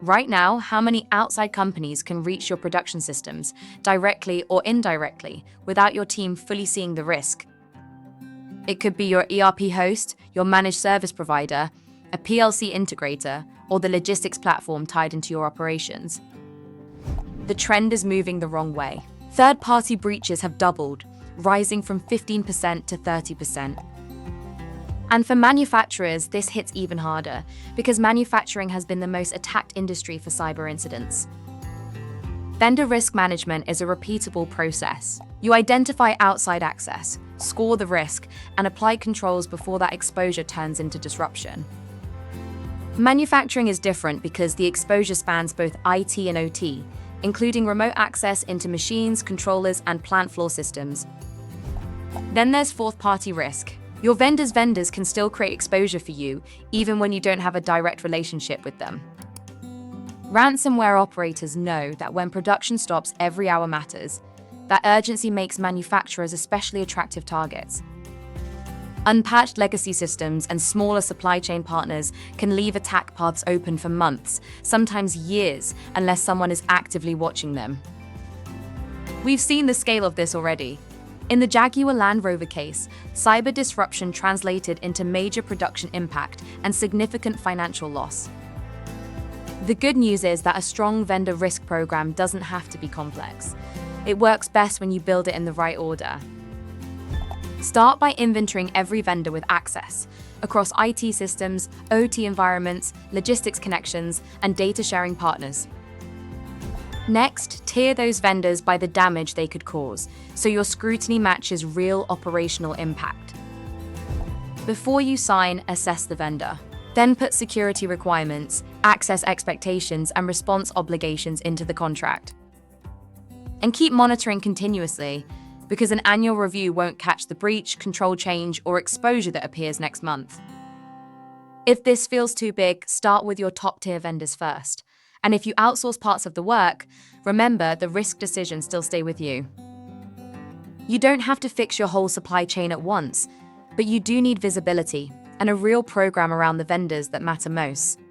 Right now, how many outside companies can reach your production systems, directly or indirectly, without your team fully seeing the risk? It could be your ERP host, your managed service provider, a PLC integrator, or the logistics platform tied into your operations. The trend is moving the wrong way. Third-party breaches have doubled, rising from 15% to 30%. And for manufacturers, this hits even harder, because manufacturing has been the most attacked industry for cyber incidents. Vendor risk management is a repeatable process. You identify outside access, score the risk, and apply controls before that exposure turns into disruption. Manufacturing is different because the exposure spans both IT and OT, including remote access into machines, controllers, and plant floor systems. Then there's fourth-party risk. Your vendor's vendors can still create exposure for you, even when you don't have a direct relationship with them. Ransomware operators know that when production stops, every hour matters. That urgency makes manufacturers especially attractive targets. Unpatched legacy systems and smaller supply chain partners can leave attack paths open for months, sometimes years, unless someone is actively watching them. We've seen the scale of this already. In the Jaguar Land Rover case, cyber disruption translated into major production impact and significant financial loss. The good news is that a strong vendor risk program doesn't have to be complex. It works best when you build it in the right order. Start by inventorying every vendor with access across IT systems, OT environments, logistics connections, and data sharing partners. Next, tier those vendors by the damage they could cause, so your scrutiny matches real operational impact. Before you sign, assess the vendor. Then put security requirements, access expectations, and response obligations into the contract. And keep monitoring continuously, because an annual review won't catch the breach, control change, or exposure that appears next month. If this feels too big, start with your top-tier vendors first. And if you outsource parts of the work, remember the risk decisions still stay with you. You don't have to fix your whole supply chain at once, but you do need visibility and a real program around the vendors that matter most.